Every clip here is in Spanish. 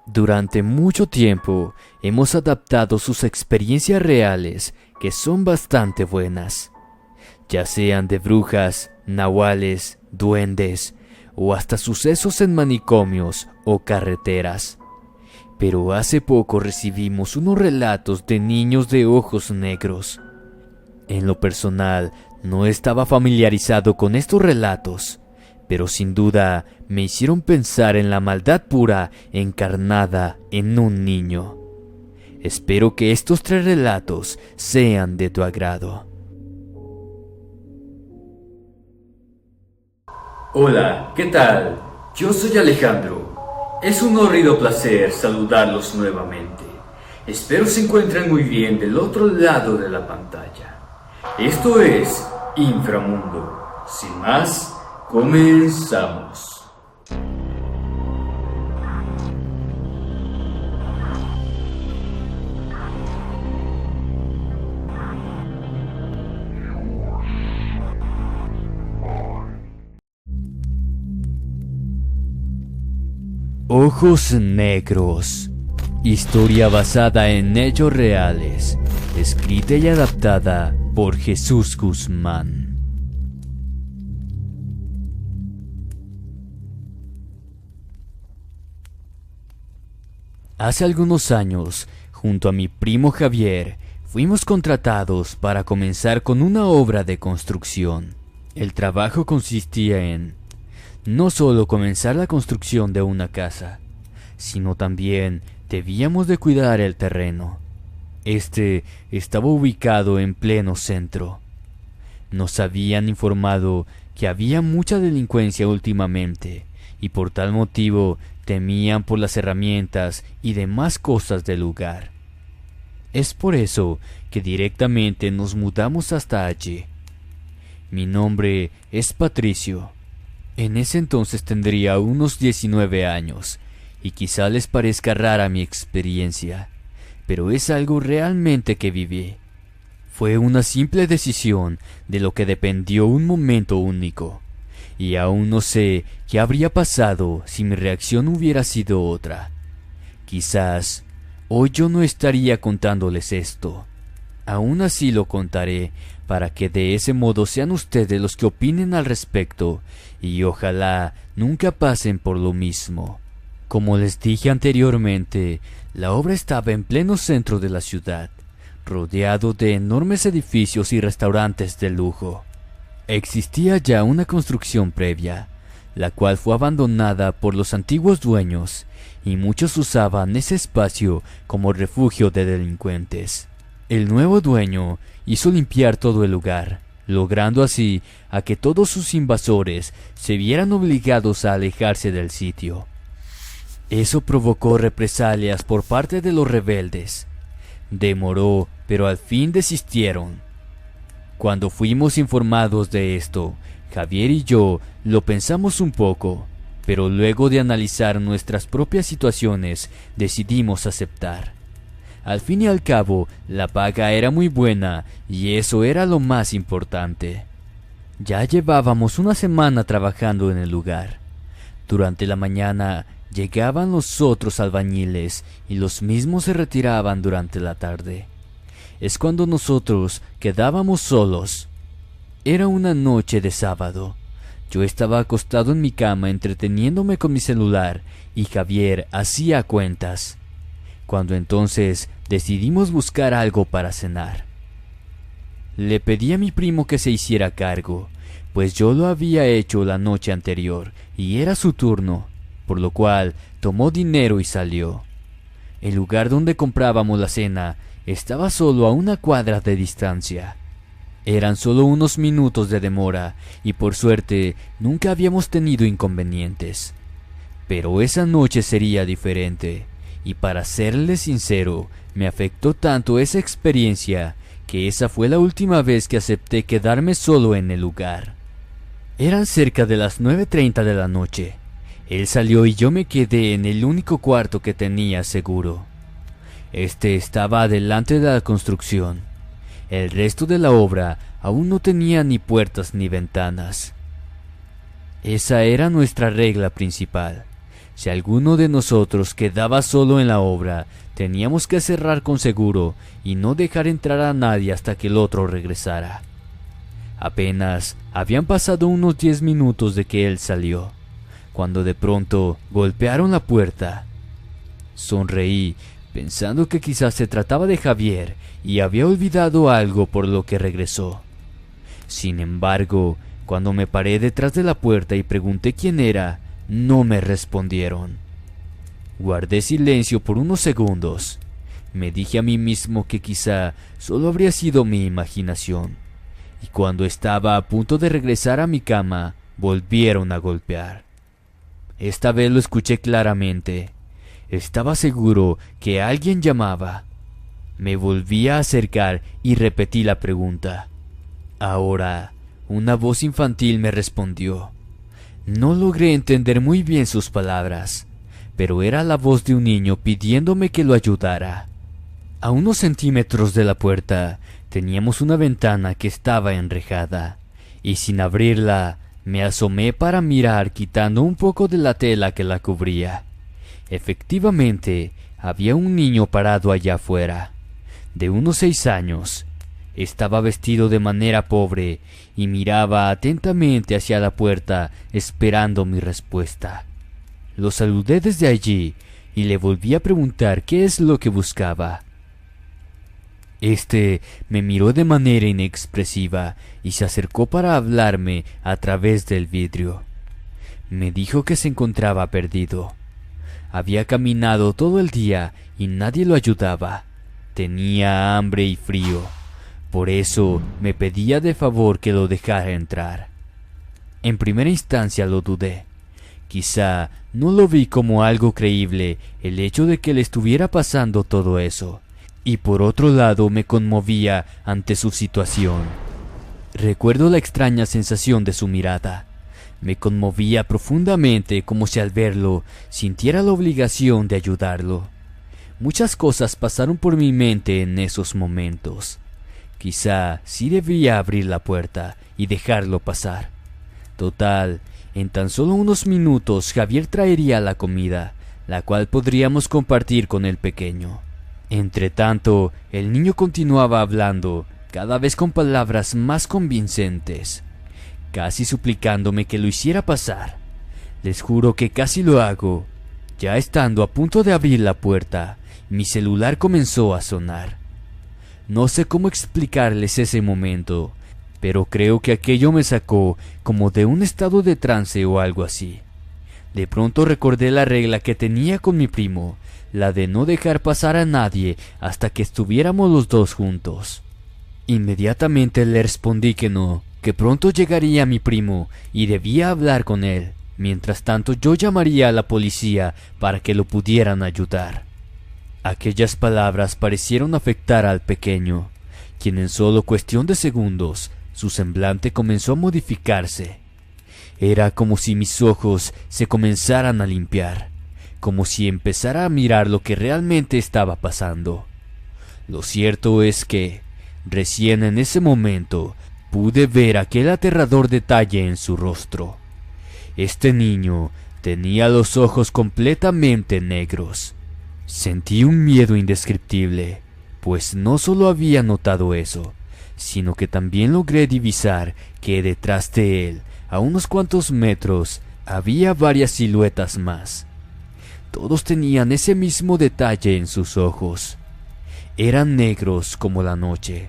Durante mucho tiempo hemos adaptado sus experiencias reales, que son bastante buenas, ya sean de brujas, nahuales, duendes o hasta sucesos en manicomios o carreteras. Pero hace poco recibimos unos relatos de niños de ojos negros. En lo personal, no estaba familiarizado con estos relatos, pero sin duda me hicieron pensar en la maldad pura encarnada en un niño. Espero que estos 3 relatos sean de tu agrado. Hola, ¿qué tal? Yo soy Alejandro. Es un horrido placer saludarlos nuevamente. Espero se encuentren muy bien del otro lado de la pantalla. Esto es Inframundo. Sin más, comenzamos. Ojos Negros. Historia basada en hechos reales. Escrita y adaptada por Jesús Guzmán. Hace algunos años, junto a mi primo Javier, fuimos contratados para comenzar con una obra de construcción. El trabajo consistía en no solo comenzar la construcción de una casa, sino también debíamos de cuidar el terreno. Este estaba ubicado en pleno centro. Nos habían informado que había mucha delincuencia últimamente, y por tal motivo temían por las herramientas y demás cosas del lugar. Es por eso que directamente nos mudamos hasta allí. Mi nombre es Patricio. En ese entonces tendría unos 19 años, y quizá les parezca rara mi experiencia, pero es algo realmente que viví. Fue una simple decisión de lo que dependió un momento único, y aún no sé qué habría pasado si mi reacción hubiera sido otra. Quizás hoy yo no estaría contándoles esto. Aún así lo contaré para que de ese modo sean ustedes los que opinen al respecto y ojalá nunca pasen por lo mismo. Como les dije anteriormente, la obra estaba en pleno centro de la ciudad, rodeado de enormes edificios y restaurantes de lujo. Existía ya una construcción previa, la cual fue abandonada por los antiguos dueños, y muchos usaban ese espacio como refugio de delincuentes. El nuevo dueño hizo limpiar todo el lugar, logrando así a que todos sus invasores se vieran obligados a alejarse del sitio. Eso provocó represalias por parte de los rebeldes. Demoró, pero al fin desistieron. Cuando fuimos informados de esto, Javier y yo lo pensamos un poco, pero luego de analizar nuestras propias situaciones, decidimos aceptar. Al fin y al cabo, la paga era muy buena y eso era lo más importante. Ya llevábamos una semana trabajando en el lugar. Durante la mañana llegaban los otros albañiles y los mismos se retiraban durante la tarde. Es cuando nosotros quedábamos solos. Era una noche de sábado. Yo estaba acostado en mi cama entreteniéndome con mi celular y Javier hacía cuentas. Cuando entonces decidimos buscar algo para cenar. Le pedí a mi primo que se hiciera cargo, pues yo lo había hecho la noche anterior y era su turno, por lo cual tomó dinero y salió. El lugar donde comprábamos la cena estaba solo a una cuadra de distancia. Eran solo unos minutos de demora y por suerte nunca habíamos tenido inconvenientes. Pero esa noche sería diferente. Y para serles sincero, me afectó tanto esa experiencia que esa fue la última vez que acepté quedarme solo en el lugar. Eran cerca de las 9:30 de la noche. Él salió y yo me quedé en el único cuarto que tenía seguro. Este estaba adelante de la construcción. El resto de la obra aún no tenía ni puertas ni ventanas. Esa era nuestra regla principal. Si alguno de nosotros quedaba solo en la obra, teníamos que cerrar con seguro y no dejar entrar a nadie hasta que el otro regresara. Apenas habían pasado unos 10 minutos de que él salió, cuando de pronto golpearon la puerta. Sonreí, pensando que quizás se trataba de Javier y había olvidado algo por lo que regresó. Sin embargo, cuando me paré detrás de la puerta y pregunté quién era, no me respondieron. Guardé silencio por unos segundos. Me dije a mí mismo que quizá solo habría sido mi imaginación. Y cuando estaba a punto de regresar a mi cama, volvieron a golpear. Esta vez lo escuché claramente. Estaba seguro que alguien llamaba. Me volví a acercar y repetí la pregunta. Ahora, una voz infantil me respondió. No logré entender muy bien sus palabras, pero era la voz de un niño pidiéndome que lo ayudara. A unos centímetros de la puerta teníamos una ventana que estaba enrejada, y sin abrirla me asomé para mirar quitando un poco de la tela que la cubría. Efectivamente, había un niño parado allá afuera, de unos 6 años. Estaba vestido de manera pobre y miraba atentamente hacia la puerta esperando mi respuesta. Lo saludé desde allí y le volví a preguntar qué es lo que buscaba. Este me miró de manera inexpresiva y se acercó para hablarme a través del vidrio. Me dijo que se encontraba perdido. Había caminado todo el día y nadie lo ayudaba. Tenía hambre y frío. Por eso me pedía de favor que lo dejara entrar. En primera instancia lo dudé. Quizá no lo vi como algo creíble el hecho de que le estuviera pasando todo eso. Y por otro lado me conmovía ante su situación. Recuerdo la extraña sensación de su mirada. Me conmovía profundamente, como si al verlo sintiera la obligación de ayudarlo. Muchas cosas pasaron por mi mente en esos momentos. Quizá sí debía abrir la puerta y dejarlo pasar. Total, en tan solo unos minutos Javier traería la comida, la cual podríamos compartir con el pequeño. Entretanto, el niño continuaba hablando, cada vez con palabras más convincentes, casi suplicándome que lo hiciera pasar. Les juro que casi lo hago. Ya estando a punto de abrir la puerta, mi celular comenzó a sonar. No sé cómo explicarles ese momento, pero creo que aquello me sacó como de un estado de trance o algo así. De pronto recordé la regla que tenía con mi primo, la de no dejar pasar a nadie hasta que estuviéramos los dos juntos. Inmediatamente le respondí que no, que pronto llegaría mi primo y debía hablar con él. Mientras tanto yo llamaría a la policía para que lo pudieran ayudar. Aquellas palabras parecieron afectar al pequeño, quien en solo cuestión de segundos su semblante comenzó a modificarse. Era como si mis ojos se comenzaran a limpiar, como si empezara a mirar lo que realmente estaba pasando. Lo cierto es que, recién en ese momento, pude ver aquel aterrador detalle en su rostro. Este niño tenía los ojos completamente negros. Sentí un miedo indescriptible, pues no solo había notado eso, sino que también logré divisar que detrás de él, a unos cuantos metros, había varias siluetas más. Todos tenían ese mismo detalle en sus ojos. Eran negros como la noche.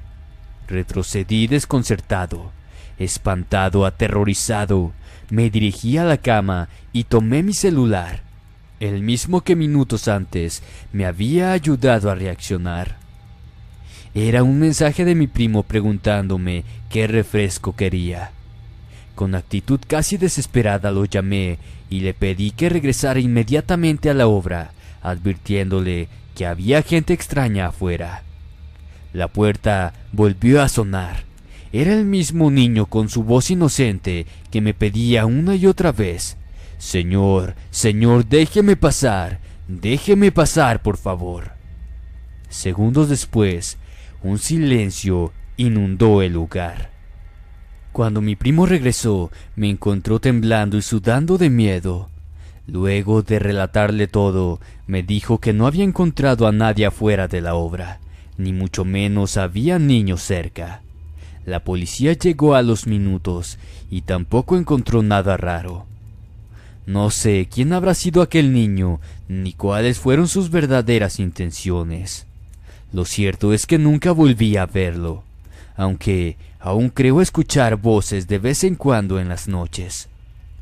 Retrocedí desconcertado, espantado, aterrorizado. Me dirigí a la cama y tomé mi celular, el mismo que minutos antes me había ayudado a reaccionar. Era un mensaje de mi primo preguntándome qué refresco quería. Con actitud casi desesperada lo llamé y le pedí que regresara inmediatamente a la obra, advirtiéndole que había gente extraña afuera. La puerta volvió a sonar. Era el mismo niño con su voz inocente que me pedía una y otra vez: «Señor, señor, déjeme pasar, por favor». Segundos después, un silencio inundó el lugar. Cuando mi primo regresó, me encontró temblando y sudando de miedo. Luego de relatarle todo, me dijo que no había encontrado a nadie afuera de la obra, ni mucho menos había niños cerca. La policía llegó a los minutos y tampoco encontró nada raro. No sé quién habrá sido aquel niño, ni cuáles fueron sus verdaderas intenciones. Lo cierto es que nunca volví a verlo, aunque aún creo escuchar voces de vez en cuando en las noches.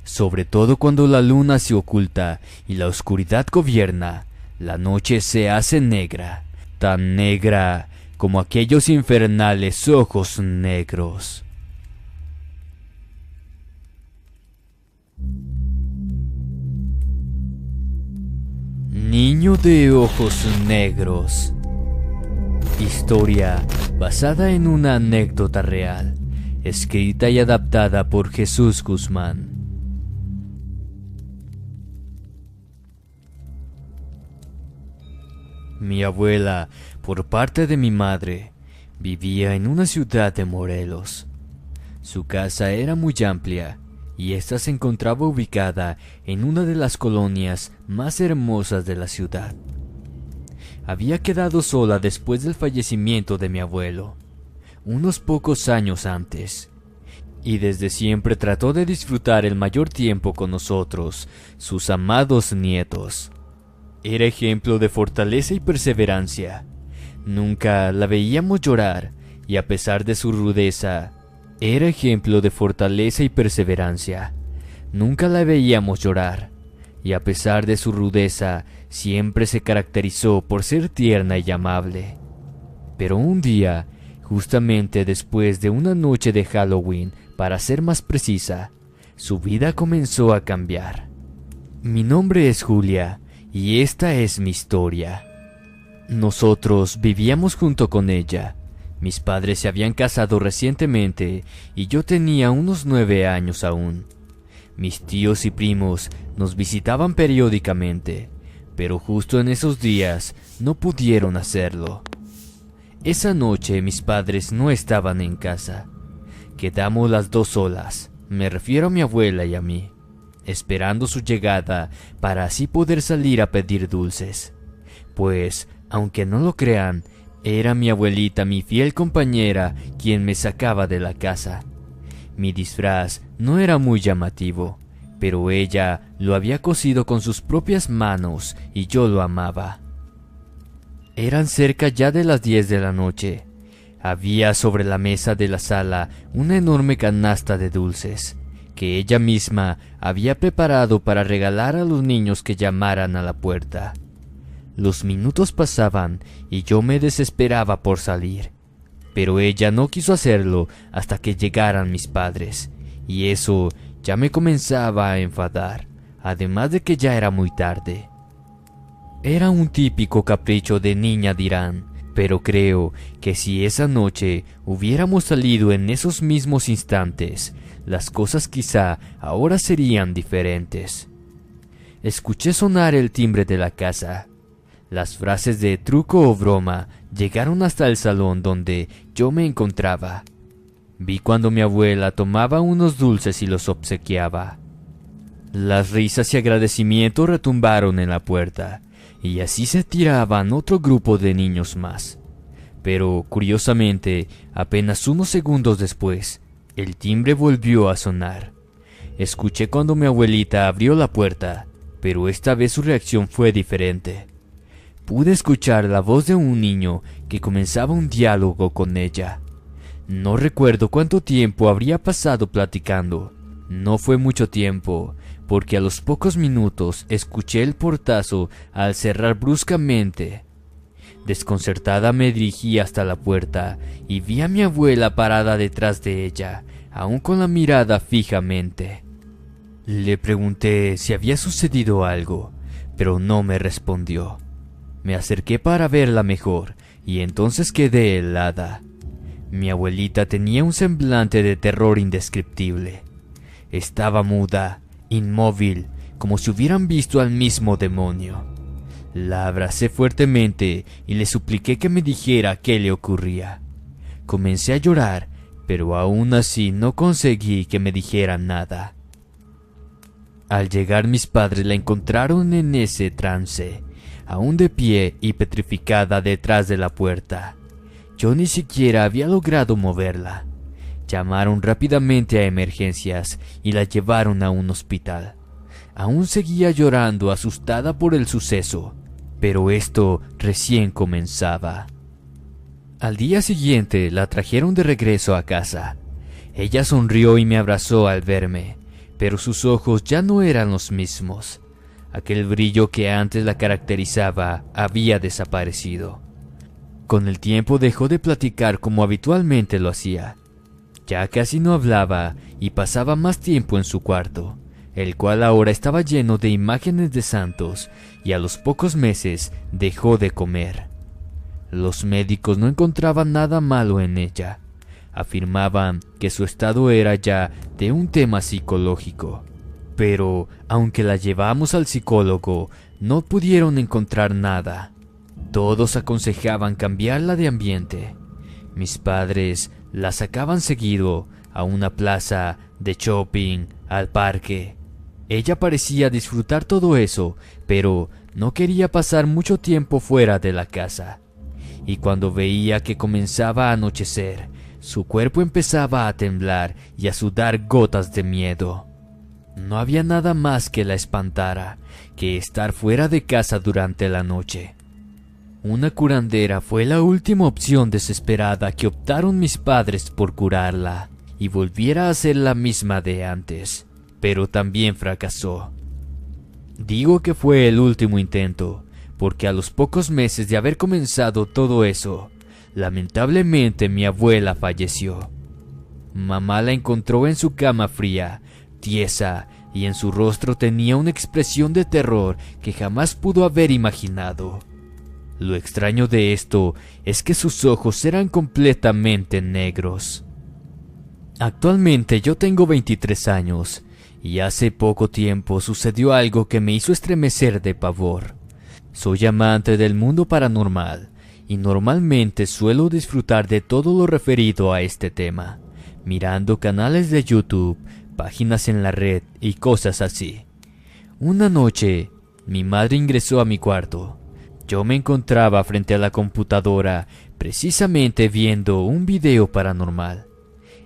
Sobre todo cuando la luna se oculta y la oscuridad gobierna, la noche se hace negra, tan negra como aquellos infernales ojos negros. Niño de ojos negros. Historia basada en una anécdota real, escrita y adaptada por Jesús Guzmán. Mi abuela, por parte de mi madre, vivía en una ciudad de Morelos. Su casa era muy amplia y ésta se encontraba ubicada en una de las colonias más hermosas de la ciudad. Había quedado sola después del fallecimiento de mi abuelo, unos pocos años antes, y desde siempre trató de disfrutar el mayor tiempo con nosotros, sus amados nietos. Era ejemplo de fortaleza y perseverancia. Nunca la veíamos llorar, y a pesar de su rudeza, era ejemplo de fortaleza y perseverancia. Nunca la veíamos llorar, y a pesar de su rudeza, siempre se caracterizó por ser tierna y amable. Pero un día, justamente después de una noche de Halloween, para ser más precisa, su vida comenzó a cambiar. Mi nombre es Julia, y esta es mi historia. Nosotros vivíamos junto con ella. Mis padres se habían casado recientemente y yo tenía unos 9 años aún. Mis tíos y primos nos visitaban periódicamente, pero justo en esos días no pudieron hacerlo. Esa noche mis padres no estaban en casa. Quedamos las dos solas, me refiero a mi abuela y a mí, esperando su llegada para así poder salir a pedir dulces. Pues, aunque no lo crean, era mi abuelita, mi fiel compañera, quien me sacaba de la casa. Mi disfraz no era muy llamativo, pero ella lo había cosido con sus propias manos y yo lo amaba. Eran cerca ya de las 10 de la noche. Había sobre la mesa de la sala una enorme canasta de dulces, que ella misma había preparado para regalar a los niños que llamaran a la puerta. Los minutos pasaban y yo me desesperaba por salir, pero ella no quiso hacerlo hasta que llegaran mis padres, y eso ya me comenzaba a enfadar, además de que ya era muy tarde. Era un típico capricho de niña, dirán, pero creo que si esa noche hubiéramos salido en esos mismos instantes, las cosas quizá ahora serían diferentes. Escuché sonar el timbre de la casa. Las frases de truco o broma llegaron hasta el salón donde yo me encontraba. Vi cuando mi abuela tomaba unos dulces y los obsequiaba. Las risas y agradecimiento retumbaron en la puerta, y así se tiraban otro grupo de niños más. Pero, curiosamente, apenas unos segundos después, el timbre volvió a sonar. Escuché cuando mi abuelita abrió la puerta, pero esta vez su reacción fue diferente. Pude escuchar la voz de un niño que comenzaba un diálogo con ella. No recuerdo cuánto tiempo habría pasado platicando. No fue mucho tiempo, porque a los pocos minutos escuché el portazo al cerrar bruscamente. Desconcertada me dirigí hasta la puerta y vi a mi abuela parada detrás de ella, aún con la mirada fijamente. Le pregunté si había sucedido algo, pero no me respondió. Me acerqué para verla mejor y entonces quedé helada. Mi abuelita tenía un semblante de terror indescriptible. Estaba muda, inmóvil, como si hubieran visto al mismo demonio. La abracé fuertemente y le supliqué que me dijera qué le ocurría. Comencé a llorar, pero aún así no conseguí que me dijera nada. Al llegar mis padres la encontraron en ese trance, aún de pie y petrificada detrás de la puerta. Yo ni siquiera había logrado moverla. Llamaron rápidamente a emergencias y la llevaron a un hospital. Aún seguía llorando, asustada por el suceso, pero esto recién comenzaba. Al día siguiente la trajeron de regreso a casa. Ella sonrió y me abrazó al verme, pero sus ojos ya no eran los mismos. Aquel brillo que antes la caracterizaba había desaparecido. Con el tiempo dejó de platicar como habitualmente lo hacía. Ya casi no hablaba y pasaba más tiempo en su cuarto, el cual ahora estaba lleno de imágenes de santos, y a los pocos meses dejó de comer. Los médicos no encontraban nada malo en ella. Afirmaban que su estado era ya de un tema psicológico. Pero, aunque la llevamos al psicólogo, no pudieron encontrar nada. Todos aconsejaban cambiarla de ambiente. Mis padres la sacaban seguido a una plaza, de shopping, al parque. Ella parecía disfrutar todo eso, pero no quería pasar mucho tiempo fuera de la casa. Y cuando veía que comenzaba a anochecer, su cuerpo empezaba a temblar y a sudar gotas de miedo. No había nada más que la espantara que estar fuera de casa durante la noche. Una curandera fue la última opción desesperada que optaron mis padres por curarla y volviera a ser la misma de antes, pero también fracasó. Digo que fue el último intento, porque a los pocos meses de haber comenzado todo eso, lamentablemente mi abuela falleció. Mamá la encontró en su cama fría, tiesa, y en su rostro tenía una expresión de terror que jamás pudo haber imaginado. Lo extraño de esto es que sus ojos eran completamente negros. Actualmente yo tengo 23 años, y hace poco tiempo sucedió algo que me hizo estremecer de pavor. Soy amante del mundo paranormal, y normalmente suelo disfrutar de todo lo referido a este tema, mirando canales de YouTube, páginas en la red y cosas así. Una noche, mi madre ingresó a mi cuarto. Yo me encontraba frente a la computadora, precisamente viendo un video paranormal.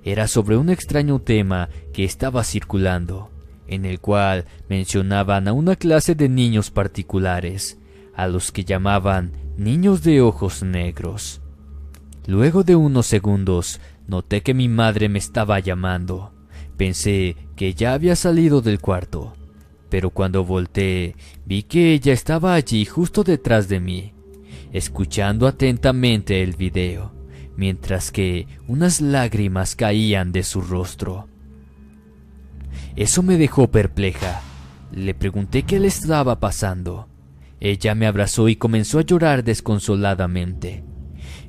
Era sobre un extraño tema que estaba circulando, en el cual mencionaban a una clase de niños particulares, a los que llamaban niños de ojos negros. Luego de unos segundos, noté que mi madre me estaba llamando. Pensé que ya había salido del cuarto, pero cuando volteé, vi que ella estaba allí justo detrás de mí, escuchando atentamente el video, mientras que unas lágrimas caían de su rostro. Eso me dejó perpleja. Le pregunté qué le estaba pasando. Ella me abrazó y comenzó a llorar desconsoladamente.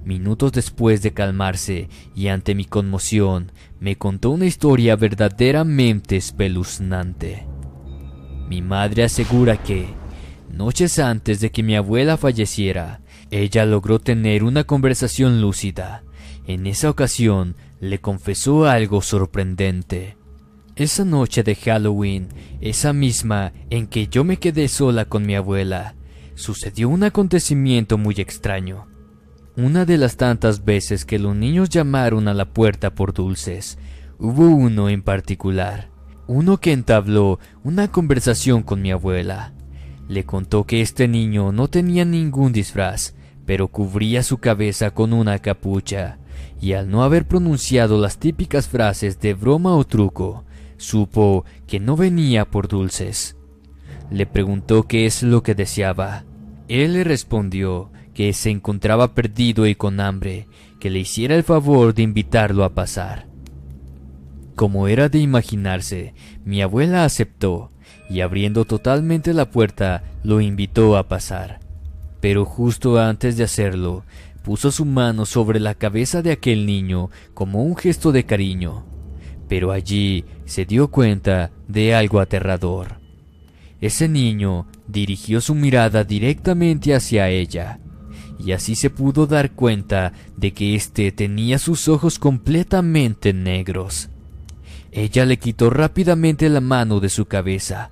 Minutos después de calmarse y ante mi conmoción, me contó una historia verdaderamente espeluznante. Mi madre asegura que, noches antes de que mi abuela falleciera, ella logró tener una conversación lúcida. En esa ocasión, le confesó algo sorprendente. Esa noche de Halloween, esa misma en que yo me quedé sola con mi abuela, sucedió un acontecimiento muy extraño. Una de las tantas veces que los niños llamaron a la puerta por dulces, hubo uno en particular, uno que entabló una conversación con mi abuela. Le contó que este niño no tenía ningún disfraz, pero cubría su cabeza con una capucha, y al no haber pronunciado las típicas frases de broma o truco, supo que no venía por dulces. Le preguntó qué es lo que deseaba. Él le respondió que se encontraba perdido y con hambre, que le hiciera el favor de invitarlo a pasar. Como era de imaginarse, mi abuela aceptó, y abriendo totalmente la puerta, lo invitó a pasar. Pero justo antes de hacerlo, puso su mano sobre la cabeza de aquel niño como un gesto de cariño. Pero allí se dio cuenta de algo aterrador. Ese niño dirigió su mirada directamente hacia ella, y así se pudo dar cuenta de que éste tenía sus ojos completamente negros. Ella le quitó rápidamente la mano de su cabeza,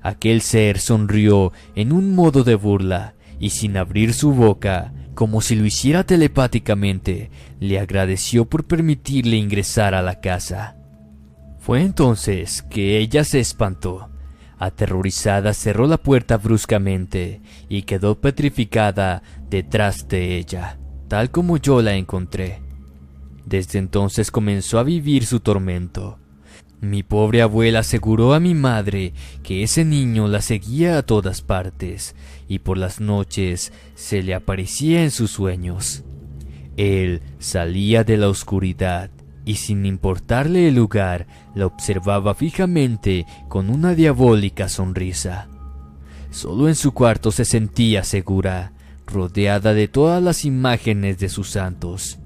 Aquel ser sonrió en un modo de burla y sin abrir su boca, como si lo hiciera telepáticamente, le agradeció por permitirle ingresar a la casa. Fue entonces que ella se espantó. Aterrorizada cerró la puerta bruscamente y quedó petrificada detrás de ella, tal como yo la encontré. Desde entonces comenzó a vivir su tormento. Mi pobre abuela aseguró a mi madre que ese niño la seguía a todas partes y por las noches se le aparecía en sus sueños. Él salía de la oscuridad y sin importarle el lugar, la observaba fijamente con una diabólica sonrisa. Solo en su cuarto se sentía segura, rodeada de todas las imágenes de sus santos.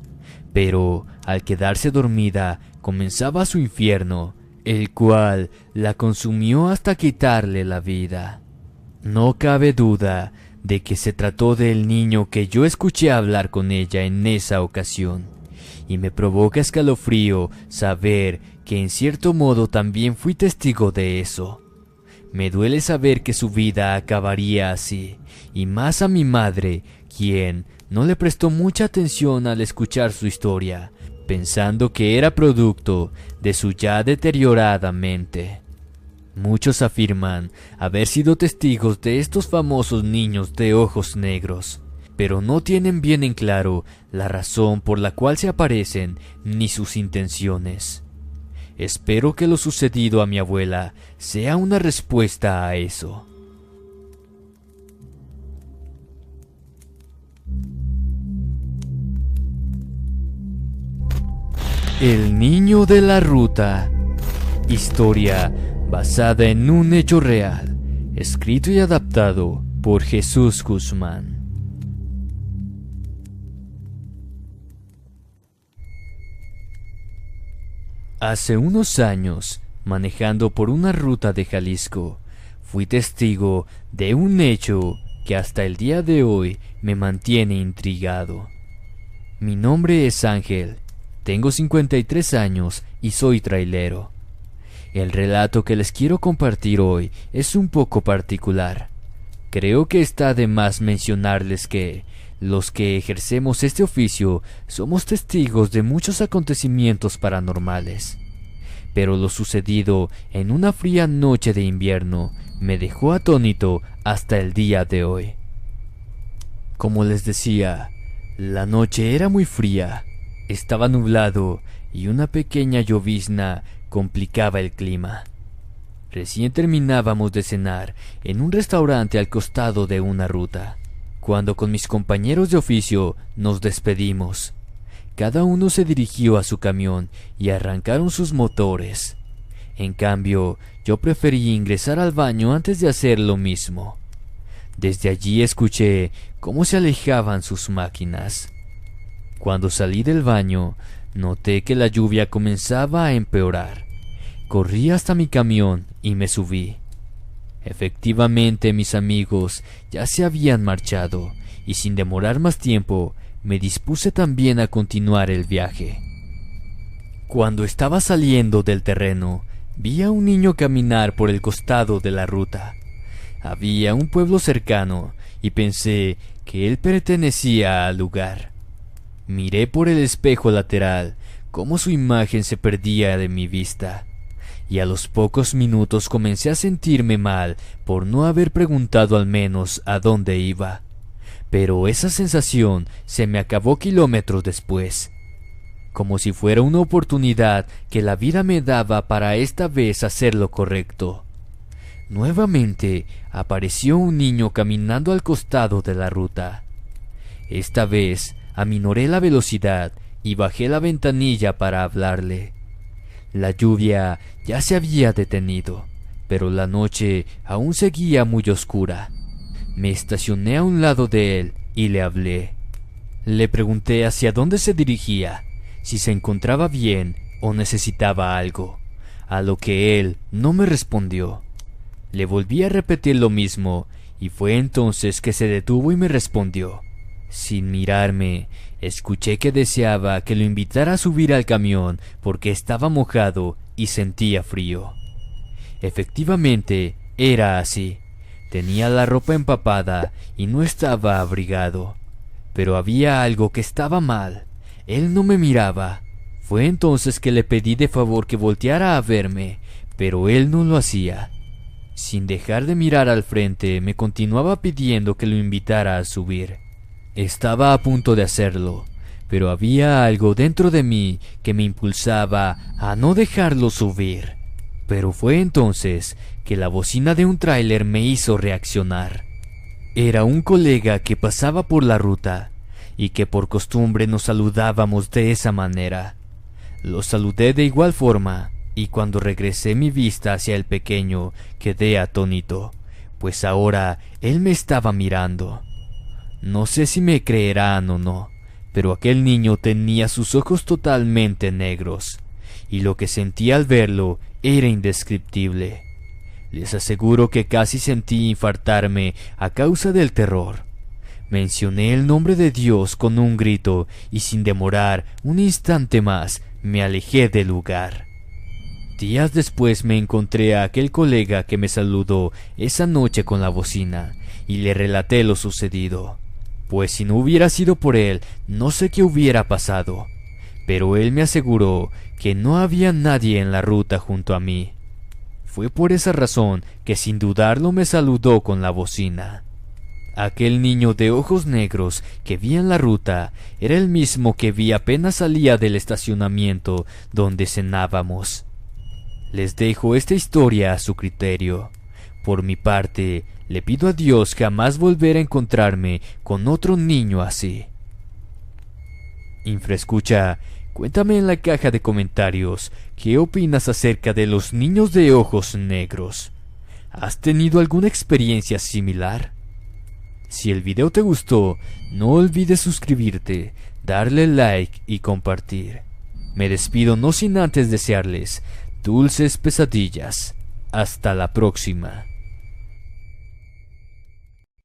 Pero al quedarse dormida comenzaba su infierno, el cual la consumió hasta quitarle la vida. No cabe duda de que se trató del niño que yo escuché hablar con ella en esa ocasión, y me provoca escalofrío saber que en cierto modo también fui testigo de eso. Me duele saber que su vida acabaría así, y más a mi madre, quien no le prestó mucha atención al escuchar su historia, pensando que era producto de su ya deteriorada mente. Muchos afirman haber sido testigos de estos famosos niños de ojos negros, pero no tienen bien en claro la razón por la cual se aparecen ni sus intenciones. Espero que lo sucedido a mi abuela sea una respuesta a eso. El niño de la ruta. Historia basada en un hecho real, escrito y adaptado por Jesús Guzmán. Hace unos años, manejando por una ruta de Jalisco, fui testigo de un hecho que hasta el día de hoy me mantiene intrigado. Mi nombre es Ángel, tengo 53 años y soy trailero. El relato que les quiero compartir hoy es un poco particular. Creo que está de más mencionarles que los que ejercemos este oficio somos testigos de muchos acontecimientos paranormales. Pero lo sucedido en una fría noche de invierno me dejó atónito hasta el día de hoy. Como les decía, la noche era muy fría, estaba nublado y una pequeña llovizna complicaba el clima. Recién terminábamos de cenar en un restaurante al costado de una ruta, cuando con mis compañeros de oficio nos despedimos. Cada uno se dirigió a su camión y arrancaron sus motores. En cambio, yo preferí ingresar al baño antes de hacer lo mismo. Desde allí escuché cómo se alejaban sus máquinas. Cuando salí del baño, noté que la lluvia comenzaba a empeorar. Corrí hasta mi camión y me subí. Efectivamente, mis amigos ya se habían marchado, y sin demorar más tiempo, me dispuse también a continuar el viaje. Cuando estaba saliendo del terreno, vi a un niño caminar por el costado de la ruta. Había un pueblo cercano, y pensé que él pertenecía al lugar. Miré por el espejo lateral cómo su imagen se perdía de mi vista, y a los pocos minutos comencé a sentirme mal por no haber preguntado al menos a dónde iba. Pero esa sensación se me acabó kilómetros después, como si fuera una oportunidad que la vida me daba para esta vez hacer lo correcto. Nuevamente apareció un niño caminando al costado de la ruta. Esta vez aminoré la velocidad y bajé la ventanilla para hablarle. La lluvia ya se había detenido, pero la noche aún seguía muy oscura. Me estacioné a un lado de él y le hablé. Le pregunté hacia dónde se dirigía, si se encontraba bien o necesitaba algo, a lo que él no me respondió. Le volví a repetir lo mismo y fue entonces que se detuvo y me respondió. Sin mirarme, escuché que deseaba que lo invitara a subir al camión porque estaba mojado y sentía frío. Efectivamente, Era así. Tenía la ropa empapada y no estaba abrigado. Pero había algo que estaba mal. Él no me miraba. Fue entonces que le pedí de favor que volteara a verme, pero él no lo hacía. Sin dejar de mirar al frente, me continuaba pidiendo que lo invitara a subir. Estaba a punto de hacerlo, pero había algo dentro de mí que me impulsaba a no dejarlo subir. Pero fue entonces que la bocina de un tráiler me hizo reaccionar. Era un colega que pasaba por la ruta y que por costumbre nos saludábamos de esa manera. Lo saludé de igual forma y cuando regresé mi vista hacia el pequeño quedé atónito, pues ahora él me estaba mirando. No sé si me creerán o no, pero aquel niño tenía sus ojos totalmente negros y lo que sentí al verlo era indescriptible. Les aseguro que casi sentí infartarme a causa del terror. Mencioné el nombre de Dios con un grito y sin demorar un instante más me alejé del lugar. Días después me encontré a aquel colega que me saludó esa noche con la bocina y le relaté lo sucedido, pues si no hubiera sido por él no sé qué hubiera pasado, pero él me aseguró que no había nadie en la ruta junto a mí. Fue por esa razón que sin dudarlo me saludó con la bocina. Aquel niño de ojos negros que vi en la ruta era el mismo que vi apenas salía del estacionamiento donde cenábamos. Les dejo esta historia a su criterio. Por mi parte, le pido a Dios jamás volver a encontrarme con otro niño así. Infraescucha, cuéntame en la caja de comentarios qué opinas acerca de los niños de ojos negros. ¿Has tenido alguna experiencia similar? Si el video te gustó, no olvides suscribirte, darle like y compartir. Me despido no sin antes desearles dulces pesadillas. Hasta la próxima.